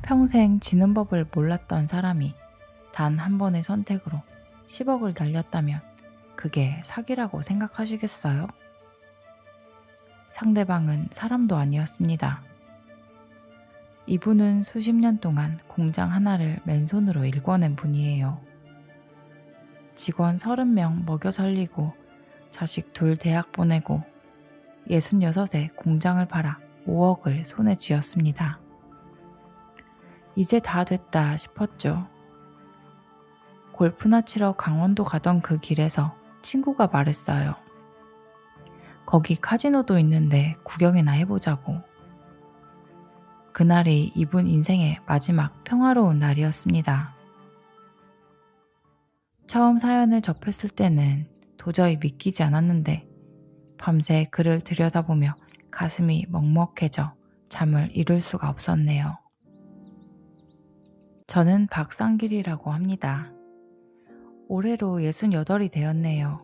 평생 지는 법을 몰랐던 사람이 단 한 번의 선택으로 10억을 날렸다면 그게 사기라고 생각하시겠어요? 상대방은 사람도 아니었습니다. 이분은 수십 년 동안 공장 하나를 맨손으로 일궈낸 분이에요. 직원 30명 먹여 살리고 자식 둘 대학 보내고 66에 공장을 팔아 5억을 손에 쥐었습니다. 이제 다 됐다 싶었죠. 골프나 치러 강원도 가던 그 길에서 친구가 말했어요. 거기 카지노도 있는데 구경이나 해보자고. 그날이 이분 인생의 마지막 평화로운 날이었습니다. 처음 사연을 접했을 때는 도저히 믿기지 않았는데 밤새 글을 들여다보며 가슴이 먹먹해져 잠을 이룰 수가 없었네요. 저는 박상길이라고 합니다. 올해로 68이 되었네요.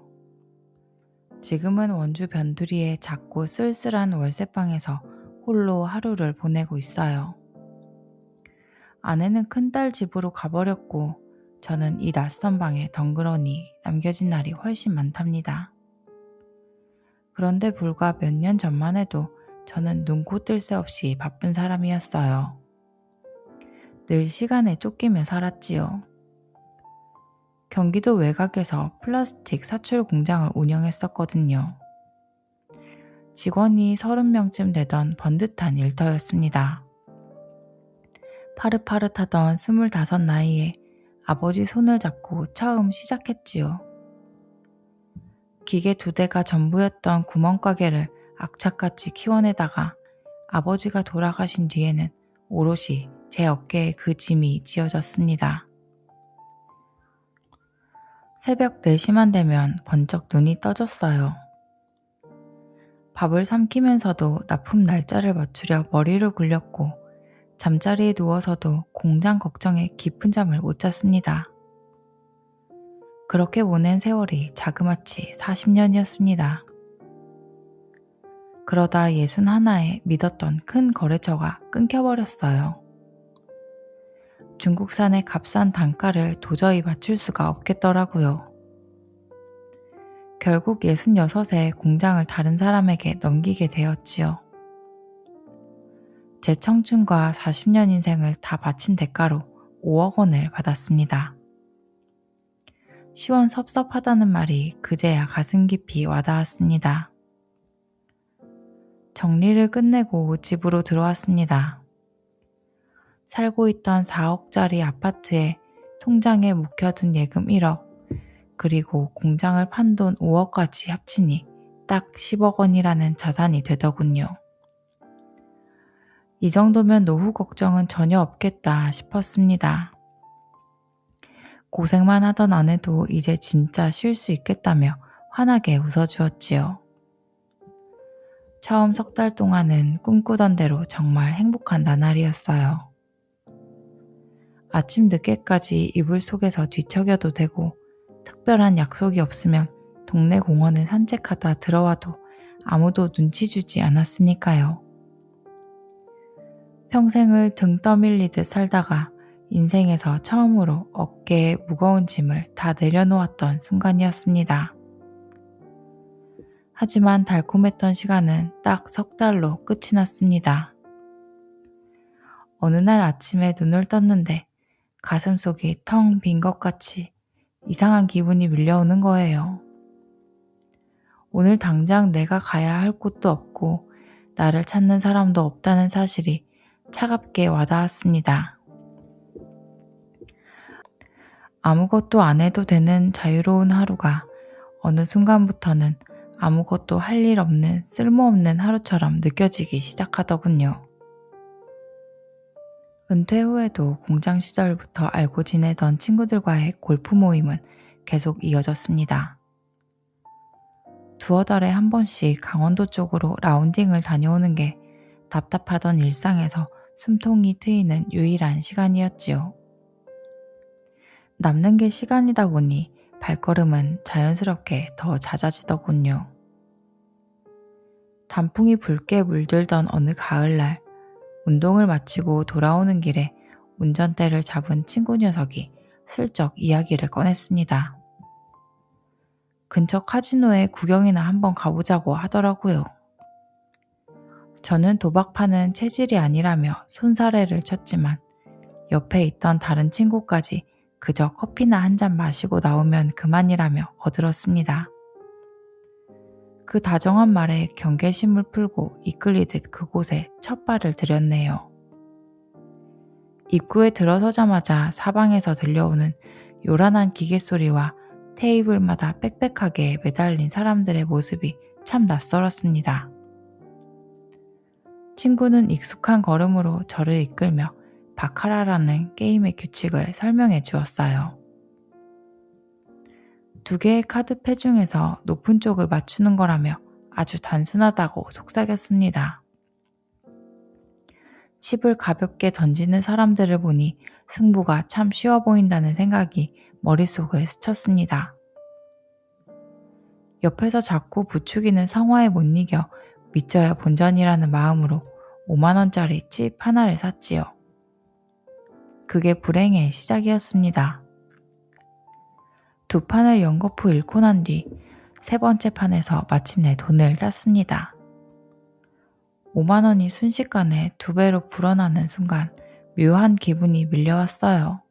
지금은 원주 변두리의 작고 쓸쓸한 월세방에서 홀로 하루를 보내고 있어요. 아내는 큰딸 집으로 가버렸고 저는 이 낯선 방에 덩그러니 남겨진 날이 훨씬 많답니다. 그런데 불과 몇 년 전만 해도 저는 눈코 뜰 새 없이 바쁜 사람이었어요. 늘 시간에 쫓기며 살았지요. 경기도 외곽에서 플라스틱 사출 공장을 운영했었거든요. 직원이 30명쯤 되던 번듯한 일터였습니다. 파릇파릇하던 25 나이에 아버지 손을 잡고 처음 시작했지요. 기계 2대가 전부였던 구멍가게를 악착같이 키워내다가 아버지가 돌아가신 뒤에는 오롯이 제 어깨에 그 짐이 지어졌습니다. 새벽 4시만 되면 번쩍 눈이 떠졌어요. 밥을 삼키면서도 납품 날짜를 맞추려 머리를 굴렸고 잠자리에 누워서도 공장 걱정에 깊은 잠을 못 잤습니다. 그렇게 보낸 세월이 자그마치 40년이었습니다. 그러다 61에 믿었던 큰 거래처가 끊겨버렸어요. 중국산의 값싼 단가를 도저히 맞출 수가 없겠더라고요. 결국 66에 공장을 다른 사람에게 넘기게 되었지요. 제 청춘과 40년 인생을 다 바친 대가로 5억 원을 받았습니다. 시원섭섭하다는 말이 그제야 가슴 깊이 와닿았습니다. 정리를 끝내고 집으로 들어왔습니다. 살고 있던 4억짜리 아파트에 통장에 묵혀둔 예금 1억, 그리고 공장을 판 돈 5억까지 합치니 딱 10억 원이라는 자산이 되더군요. 이 정도면 노후 걱정은 전혀 없겠다 싶었습니다. 고생만 하던 아내도 이제 진짜 쉴 수 있겠다며 환하게 웃어주었지요. 처음 3달 동안은 꿈꾸던 대로 정말 행복한 나날이었어요. 아침 늦게까지 이불 속에서 뒤척여도 되고 특별한 약속이 없으면 동네 공원을 산책하다 들어와도 아무도 눈치 주지 않았으니까요. 평생을 등 떠밀리듯 살다가 인생에서 처음으로 어깨에 무거운 짐을 다 내려놓았던 순간이었습니다. 하지만 달콤했던 시간은 딱 3달로 끝이 났습니다. 어느 날 아침에 눈을 떴는데 가슴속이 텅 빈 것 같이 이상한 기분이 밀려오는 거예요. 오늘 당장 내가 가야 할 곳도 없고 나를 찾는 사람도 없다는 사실이 차갑게 와닿았습니다. 아무것도 안 해도 되는 자유로운 하루가 어느 순간부터는 아무것도 할 일 없는 쓸모없는 하루처럼 느껴지기 시작하더군요. 은퇴 후에도 공장 시절부터 알고 지내던 친구들과의 골프 모임은 계속 이어졌습니다. 두어 달에 한 번씩 강원도 쪽으로 라운딩을 다녀오는 게 답답하던 일상에서 숨통이 트이는 유일한 시간이었지요. 남는 게 시간이다 보니 발걸음은 자연스럽게 더 잦아지더군요. 단풍이 붉게 물들던 어느 가을날 운동을 마치고 돌아오는 길에 운전대를 잡은 친구 녀석이 슬쩍 이야기를 꺼냈습니다. 근처 카지노에 구경이나 한번 가보자고 하더라고요. 저는 도박 파는 체질이 아니라며 손사래를 쳤지만 옆에 있던 다른 친구까지 그저 커피나 한 잔 마시고 나오면 그만이라며 거들었습니다. 그 다정한 말에 경계심을 풀고 이끌리듯 그곳에 첫 발을 들였네요. 입구에 들어서자마자 사방에서 들려오는 요란한 기계 소리와 테이블마다 빽빽하게 매달린 사람들의 모습이 참 낯설었습니다. 친구는 익숙한 걸음으로 저를 이끌며 바카라라는 게임의 규칙을 설명해 주었어요. 2개의 카드 패 중에서 높은 쪽을 맞추는 거라며 아주 단순하다고 속삭였습니다. 칩을 가볍게 던지는 사람들을 보니 승부가 참 쉬워 보인다는 생각이 머릿속을 스쳤습니다. 옆에서 자꾸 부추기는 성화에 못 이겨 믿져야 본전이라는 마음으로 5만원짜리 칩 하나를 샀지요. 그게 불행의 시작이었습니다. 2판을 연거푸 잃고 난 뒤 3번째 판에서 마침내 돈을 땄습니다. 5만원이 순식간에 2배로 불어나는 순간 묘한 기분이 밀려왔어요.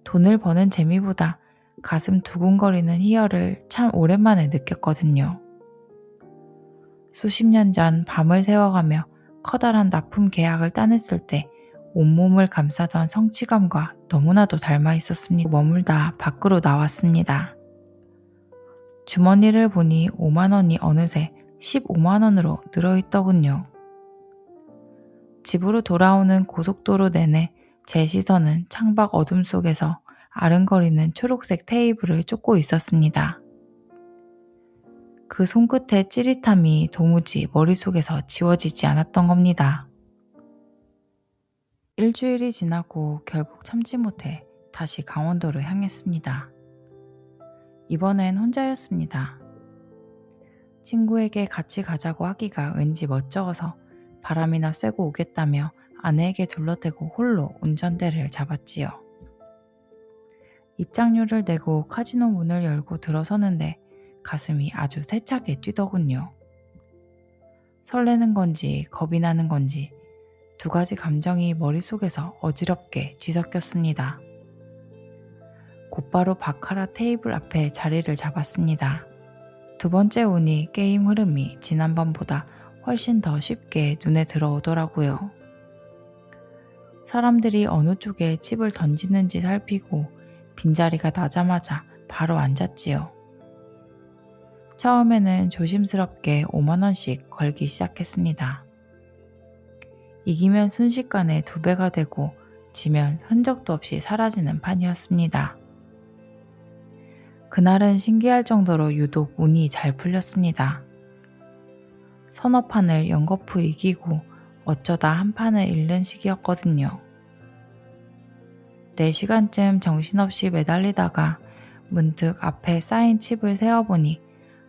돈을 버는 재미보다 가슴 두근거리는 희열을 참 오랜만에 느꼈거든요. 수십 년 전 밤을 새워가며 커다란 납품 계약을 따냈을 때 온몸을 감싸던 성취감과 너무나도 닮아 있었습니다. 머물다 밖으로 나왔습니다. 주머니를 보니 5만원이 어느새 15만원으로 늘어있더군요. 집으로 돌아오는 고속도로 내내 제 시선은 창밖 어둠 속에서 아른거리는 초록색 테이블을 쫓고 있었습니다. 그 손끝의 찌릿함이 도무지 머릿속에서 지워지지 않았던 겁니다. 일주일이 지나고 결국 참지 못해 다시 강원도를 향했습니다. 이번엔 혼자였습니다. 친구에게 같이 가자고 하기가 왠지 멋쩍어서 바람이나 쐬고 오겠다며 아내에게 둘러대고 홀로 운전대를 잡았지요. 입장료를 내고 카지노 문을 열고 들어서는데 가슴이 아주 세차게 뛰더군요. 설레는 건지 겁이 나는 건지 2가지 감정이 머릿속에서 어지럽게 뒤섞였습니다. 곧바로 바카라 테이블 앞에 자리를 잡았습니다. 2번째 운이 게임 흐름이 지난번보다 훨씬 더 쉽게 눈에 들어오더라고요. 사람들이 어느 쪽에 칩을 던지는지 살피고 빈자리가 나자마자 바로 앉았지요. 처음에는 조심스럽게 5만원씩 걸기 시작했습니다. 이기면 순식간에 2배가 되고 지면 흔적도 없이 사라지는 판이었습니다. 그날은 신기할 정도로 유독 운이 잘 풀렸습니다. 서너 판을 연거푸 이기고 어쩌다 한 판을 잃는 시기였거든요. 4시간쯤 정신없이 매달리다가 문득 앞에 쌓인 칩을 세어보니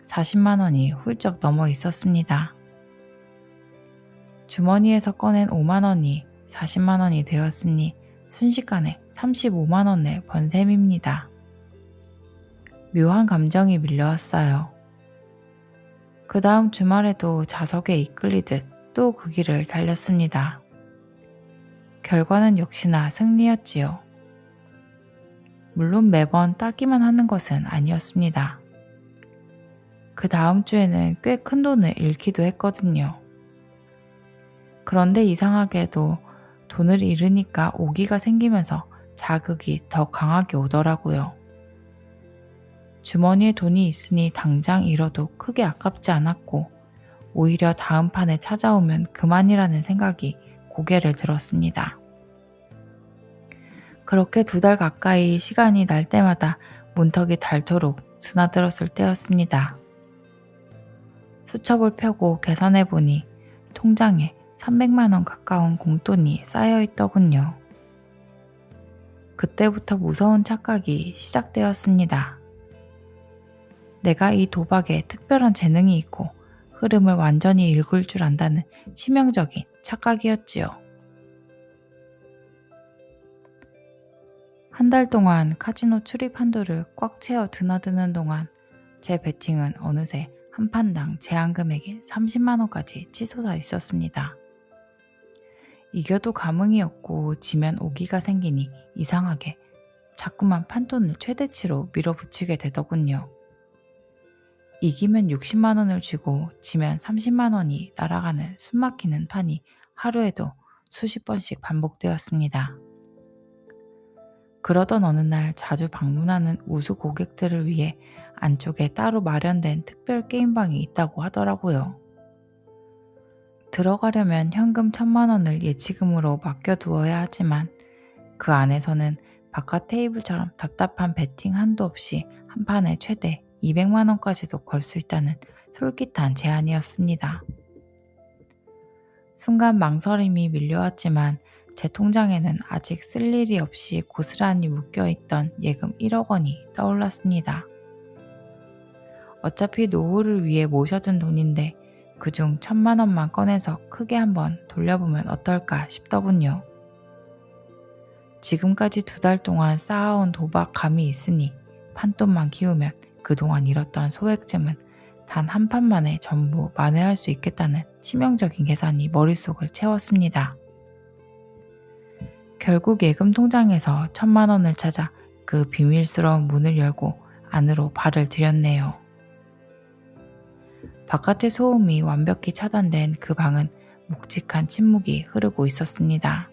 40만원이 훌쩍 넘어 있었습니다. 주머니에서 꺼낸 5만원이 40만원이 되었으니 순식간에 35만원을 번 셈입니다. 묘한 감정이 밀려왔어요. 그 다음 주말에도 자석에 이끌리듯 또 그 길을 달렸습니다. 결과는 역시나 승리였지요. 물론 매번 따기만 하는 것은 아니었습니다. 그 다음 주에는 꽤 큰 돈을 잃기도 했거든요. 그런데 이상하게도 돈을 잃으니까 오기가 생기면서 자극이 더 강하게 오더라고요. 주머니에 돈이 있으니 당장 잃어도 크게 아깝지 않았고 오히려 다음 판에 찾아오면 그만이라는 생각이 고개를 들었습니다. 그렇게 2달 가까이 시간이 날 때마다 문턱이 닳도록 드나들었을 때였습니다. 수첩을 펴고 계산해보니 통장에 300만원 가까운 공돈이 쌓여있더군요. 그때부터 무서운 착각이 시작되었습니다. 내가 이 도박에 특별한 재능이 있고 흐름을 완전히 읽을 줄 안다는 치명적인 착각이었지요. 한 달 동안 카지노 출입 한도를 꽉 채워 드나드는 동안 제 베팅은 어느새 한 판당 제한 금액인 30만 원까지 치솟아 있었습니다. 이겨도 감흥이었고 지면 오기가 생기니 이상하게 자꾸만 판돈을 최대치로 밀어붙이게 되더군요. 이기면 60만 원을 쥐고 지면 30만 원이 날아가는 숨막히는 판이 하루에도 수십 번씩 반복되었습니다. 그러던 어느 날 자주 방문하는 우수 고객들을 위해 안쪽에 따로 마련된 특별 게임방이 있다고 하더라고요. 들어가려면 현금 1,000만 원을 예치금으로 맡겨두어야 하지만 그 안에서는 바깥 테이블처럼 답답한 베팅 한도 없이 한 판에 최대 200만 원까지도 걸 수 있다는 솔깃한 제안이었습니다. 순간 망설임이 밀려왔지만 제 통장에는 아직 쓸 일이 없이 고스란히 묶여있던 예금 1억 원이 떠올랐습니다. 어차피 노후를 위해 모셔둔 돈인데 그중 1,000만 원만 꺼내서 크게 한번 돌려보면 어떨까 싶더군요. 지금까지 2달 동안 쌓아온 도박감이 있으니 판돈만 키우면 그동안 잃었던 소액쯤은 단 한 판만에 전부 만회할 수 있겠다는 치명적인 계산이 머릿속을 채웠습니다. 결국 예금 통장에서 1,000만 원을 찾아 그 비밀스러운 문을 열고 안으로 발을 들였네요. 바깥의 소음이 완벽히 차단된 그 방은 묵직한 침묵이 흐르고 있었습니다.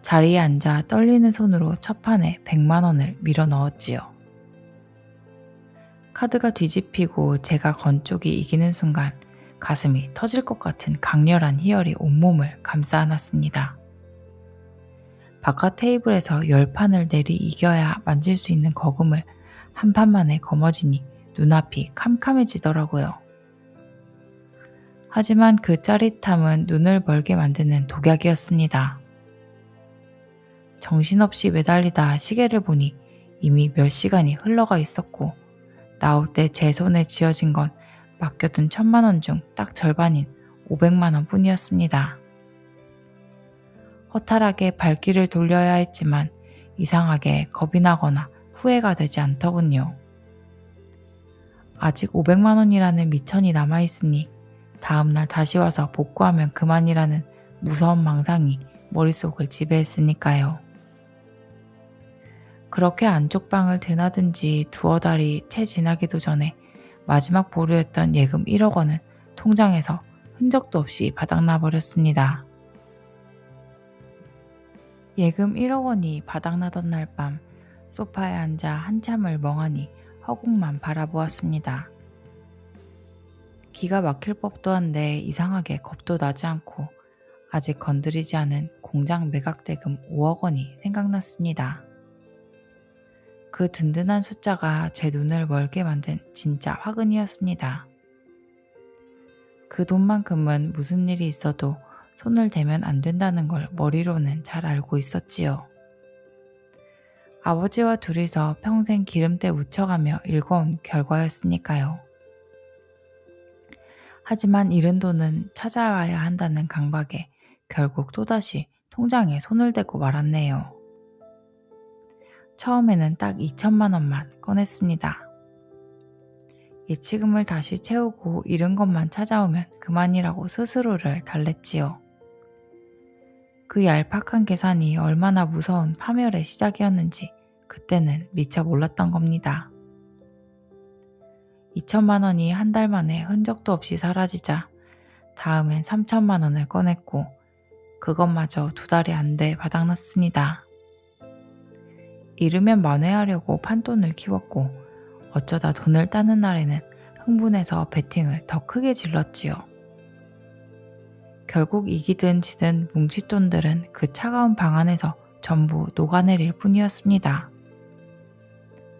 자리에 앉아 떨리는 손으로 첫 판에 100만 원을 밀어 넣었지요. 카드가 뒤집히고 제가 건 쪽이 이기는 순간 가슴이 터질 것 같은 강렬한 희열이 온몸을 감싸 안았습니다. 바깥 테이블에서 10판을 내리 이겨야 만질 수 있는 거금을 한 판만에 거머쥐니 눈앞이 캄캄해지더라고요. 하지만 그 짜릿함은 눈을 멀게 만드는 독약이었습니다. 정신없이 매달리다 시계를 보니 이미 몇 시간이 흘러가 있었고 나올 때 제 손에 쥐어진 건 맡겨둔 1,000만 원 중 딱 절반인 500만 원 뿐이었습니다. 허탈하게 발길을 돌려야 했지만 이상하게 겁이 나거나 후회가 되지 않더군요. 아직 500만 원이라는 미천이 남아있으니 다음날 다시 와서 복구하면 그만이라는 무서운 망상이 머릿속을 지배했으니까요. 그렇게 안쪽 방을 드나든 지 2달이 채 지나기도 전에 마지막 보루였던 예금 1억 원은 통장에서 흔적도 없이 바닥나 버렸습니다. 예금 1억 원이 바닥나던 날 밤 소파에 앉아 한참을 멍하니 허공만 바라보았습니다. 기가 막힐 법도 한데 이상하게 겁도 나지 않고 아직 건드리지 않은 공장 매각대금 5억 원이 생각났습니다. 그 든든한 숫자가 제 눈을 멀게 만든 진짜 화근이었습니다. 그 돈만큼은 무슨 일이 있어도 손을 대면 안 된다는 걸 머리로는 잘 알고 있었지요. 아버지와 둘이서 평생 기름때 묻혀가며 일궈온 결과였으니까요. 하지만 잃은 돈은 찾아와야 한다는 강박에 결국 또다시 통장에 손을 대고 말았네요. 처음에는 딱 2,000만 원만 꺼냈습니다. 예치금을 다시 채우고 잃은 것만 찾아오면 그만이라고 스스로를 달랬지요. 그 얄팍한 계산이 얼마나 무서운 파멸의 시작이었는지 그때는 미처 몰랐던 겁니다. 2,000만 원이 한 달 만에 흔적도 없이 사라지자 다음엔 3,000만 원을 꺼냈고 그것마저 2달이 안 돼 바닥났습니다. 잃으면 만회하려고 판돈을 키웠고 어쩌다 돈을 따는 날에는 흥분해서 베팅을 더 크게 질렀지요. 결국 이기든 지든 뭉칫돈들은 그 차가운 방 안에서 전부 녹아내릴 뿐이었습니다.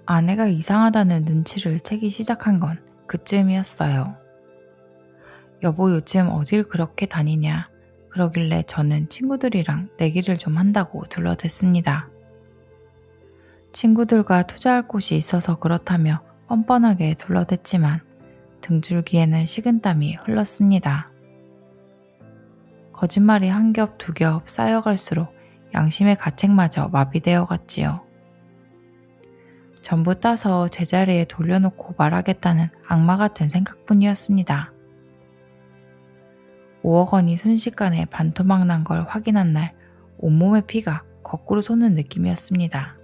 아내가 이상하다는 눈치를 채기 시작한 건 그쯤이었어요. 여보 요즘 어딜 그렇게 다니냐 그러길래 저는 친구들이랑 내기를 좀 한다고 둘러댔습니다. 친구들과 투자할 곳이 있어서 그렇다며 뻔뻔하게 둘러댔지만 등줄기에는 식은땀이 흘렀습니다. 거짓말이 한 겹 두 겹 쌓여갈수록 양심의 가책마저 마비되어 갔지요. 전부 따서 제자리에 돌려놓고 말하겠다는 악마 같은 생각뿐이었습니다. 5억 원이 순식간에 반토막 난 걸 확인한 날 온몸의 피가 거꾸로 솟는 느낌이었습니다.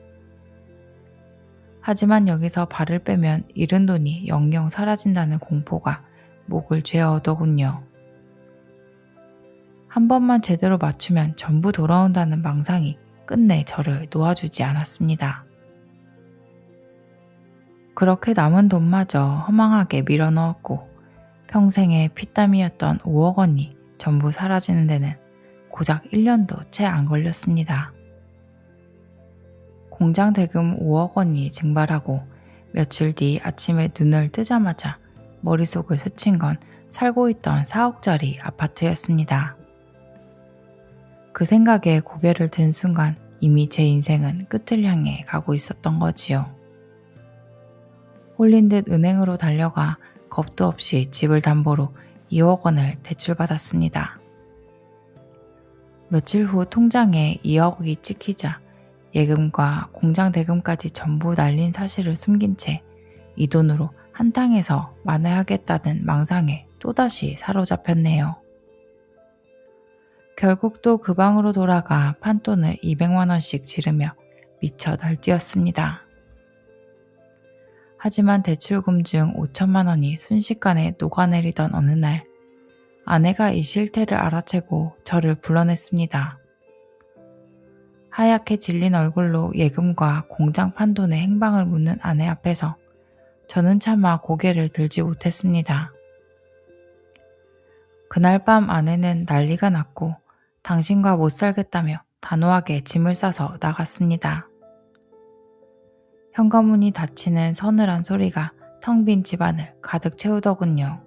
하지만 여기서 발을 빼면 잃은 돈이 영영 사라진다는 공포가 목을 죄어오더군요. 한 번만 제대로 맞추면 전부 돌아온다는 망상이 끝내 저를 놓아주지 않았습니다. 그렇게 남은 돈마저 허망하게 밀어넣었고 평생의 피땀이었던 5억 원이 전부 사라지는 데는 고작 1년도 채 안 걸렸습니다. 공장 대금 5억 원이 증발하고 며칠 뒤 아침에 눈을 뜨자마자 머릿속을 스친 건 살고 있던 4억짜리 아파트였습니다. 그 생각에 고개를 든 순간 이미 제 인생은 끝을 향해 가고 있었던 거지요. 홀린 듯 은행으로 달려가 겁도 없이 집을 담보로 2억 원을 대출받았습니다. 며칠 후 통장에 2억이 찍히자 예금과 공장 대금까지 전부 날린 사실을 숨긴 채 이 돈으로 한탕에서 만회하겠다는 망상에 또다시 사로잡혔네요. 결국 또 그 방으로 돌아가 판돈을 200만 원씩 지르며 미쳐 날뛰었습니다. 하지만 대출금 중 5천만 원이 순식간에 녹아내리던 어느 날 아내가 이 실태를 알아채고 저를 불러냈습니다. 하얗게 질린 얼굴로 예금과 공장 판돈의 행방을 묻는 아내 앞에서 저는 차마 고개를 들지 못했습니다. 그날 밤 아내는 난리가 났고 당신과 못 살겠다며 단호하게 짐을 싸서 나갔습니다. 현관문이 닫히는 서늘한 소리가 텅 빈 집안을 가득 채우더군요.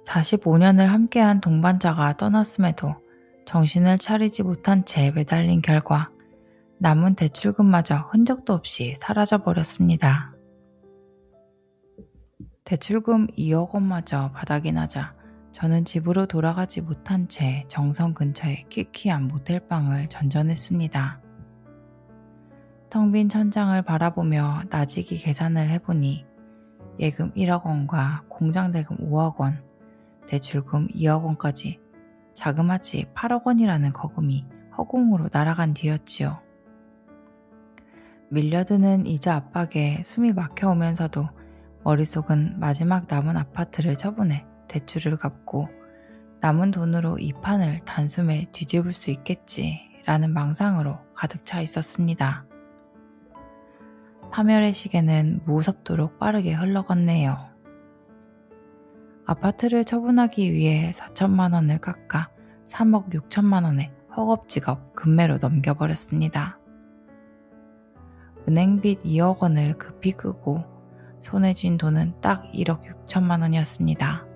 45년을 함께한 동반자가 떠났음에도 정신을 차리지 못한 채 매달린 결과 남은 대출금마저 흔적도 없이 사라져버렸습니다. 대출금 2억 원마저 바닥이 나자 저는 집으로 돌아가지 못한 채 정성 근처의 퀴퀴한 모텔방을 전전했습니다. 텅 빈 천장을 바라보며 나지기 계산을 해보니 예금 1억 원과 공장 대금 5억 원, 대출금 2억 원까지 자그마치 8억 원이라는 거금이 허공으로 날아간 뒤였지요. 밀려드는 이자 압박에 숨이 막혀오면서도 머릿속은 마지막 남은 아파트를 처분해 대출을 갚고 남은 돈으로 이 판을 단숨에 뒤집을 수 있겠지라는 망상으로 가득 차 있었습니다. 파멸의 시계는 무섭도록 빠르게 흘러갔네요. 아파트를 처분하기 위해 4천만 원을 깎아 3억 6천만 원에 허겁지겁 금매로 넘겨버렸습니다. 은행빚 2억 원을 급히 끄고 손에 쥔 돈은 딱 1억 6천만 원이었습니다.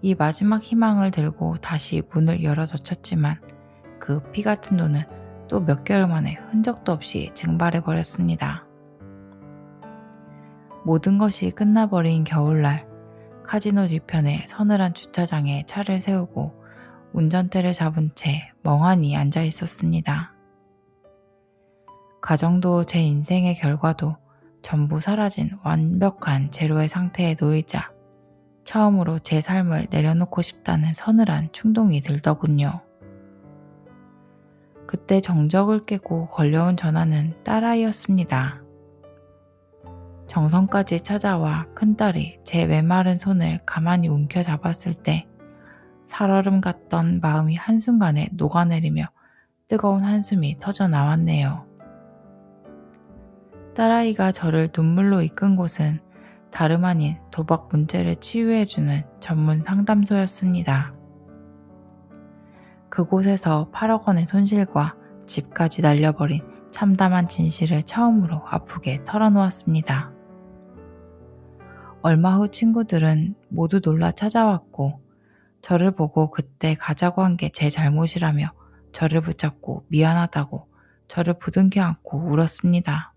이 마지막 희망을 들고 다시 문을 열어 젖혔지만 그 피 같은 돈은 또 몇 개월 만에 흔적도 없이 증발해버렸습니다. 모든 것이 끝나버린 겨울날 카지노 뒤편의 서늘한 주차장에 차를 세우고 운전대를 잡은 채 멍하니 앉아 있었습니다. 가정도 제 인생의 결과도 전부 사라진 완벽한 제로의 상태에 놓이자 처음으로 제 삶을 내려놓고 싶다는 서늘한 충동이 들더군요. 그때 정적을 깨고 걸려온 전화는 딸아이였습니다. 정성까지 찾아와 큰딸이 제 메마른 손을 가만히 움켜잡았을 때 살얼음 같던 마음이 한순간에 녹아내리며 뜨거운 한숨이 터져 나왔네요. 딸아이가 저를 눈물로 이끈 곳은 다름 아닌 도박 문제를 치유해주는 전문 상담소였습니다. 그곳에서 8억 원의 손실과 집까지 날려버린 참담한 진실을 처음으로 아프게 털어놓았습니다. 얼마 후 친구들은 모두 놀라 찾아왔고 저를 보고 그때 가자고 한 게 제 잘못이라며 저를 붙잡고 미안하다고 저를 부둥켜 안고 울었습니다.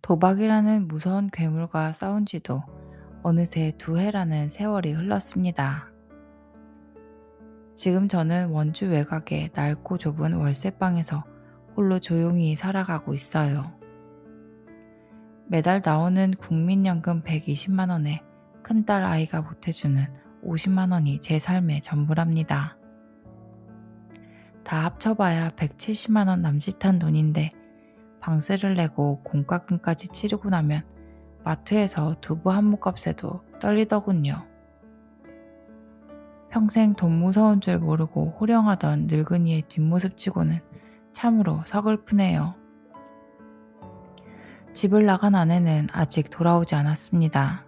도박이라는 무서운 괴물과 싸운 지도 어느새 2해라는 세월이 흘렀습니다. 지금 저는 원주 외곽의 넓고 좁은 월세방에서 홀로 조용히 살아가고 있어요. 매달 나오는 국민연금 120만 원에 큰딸 아이가 보태주는 50만 원이 제 삶의 전부랍니다. 다 합쳐봐야 170만 원 남짓한 돈인데 방세를 내고 공과금까지 치르고 나면 마트에서 두부 한 몫값에도 떨리더군요. 평생 돈 무서운 줄 모르고 호령하던 늙은이의 뒷모습 치고는 참으로 서글프네요. 집을 나간 아내는 아직 돌아오지 않았습니다.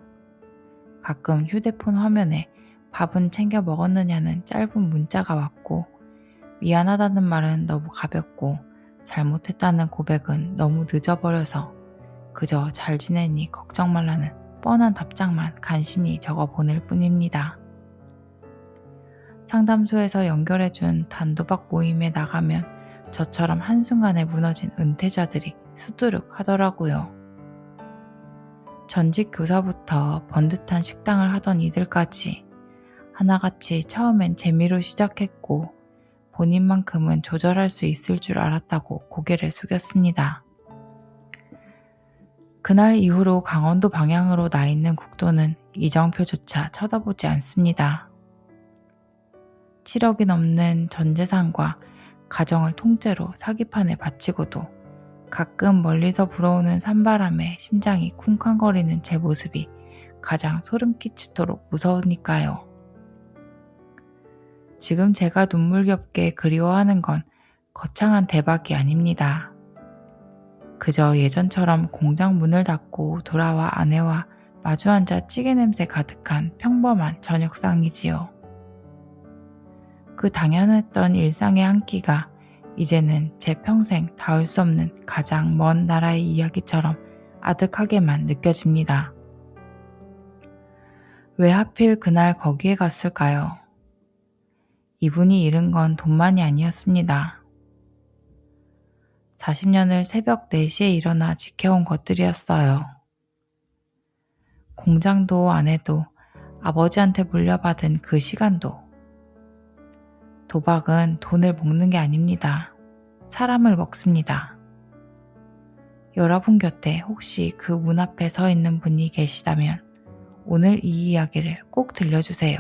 가끔 휴대폰 화면에 밥은 챙겨 먹었느냐는 짧은 문자가 왔고 미안하다는 말은 너무 가볍고 잘못했다는 고백은 너무 늦어버려서 그저 잘 지내니 걱정 말라는 뻔한 답장만 간신히 적어 보낼 뿐입니다. 상담소에서 연결해준 단도박 모임에 나가면 저처럼 한순간에 무너진 은퇴자들이 수두룩 하더라고요. 전직 교사부터 번듯한 식당을 하던 이들까지 하나같이 처음엔 재미로 시작했고 본인만큼은 조절할 수 있을 줄 알았다고 고개를 숙였습니다. 그날 이후로 강원도 방향으로 나 있는 국도는 이정표조차 쳐다보지 않습니다. 7억이 넘는 전 재산과 가정을 통째로 사기판에 바치고도 가끔 멀리서 불어오는 산바람에 심장이 쿵쾅거리는 제 모습이 가장 소름 끼치도록 무서우니까요. 지금 제가 눈물겹게 그리워하는 건 거창한 대박이 아닙니다. 그저 예전처럼 공장 문을 닫고 돌아와 아내와 마주 앉아 찌개 냄새 가득한 평범한 저녁상이지요. 그 당연했던 일상의 한 끼가 이제는 제 평생 닿을 수 없는 가장 먼 나라의 이야기처럼 아득하게만 느껴집니다. 왜 하필 그날 거기에 갔을까요? 이분이 잃은 건 돈만이 아니었습니다. 40년을 새벽 4시에 일어나 지켜온 것들이었어요. 공장도 아내도 아버지한테 물려받은 그 시간도. 도박은 돈을 먹는 게 아닙니다. 사람을 먹습니다. 여러분 곁에 혹시 그 문 앞에 서 있는 분이 계시다면 오늘 이 이야기를 꼭 들려주세요.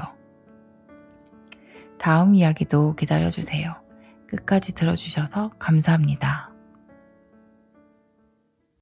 다음 이야기도 기다려주세요. 끝까지 들어주셔서 감사합니다.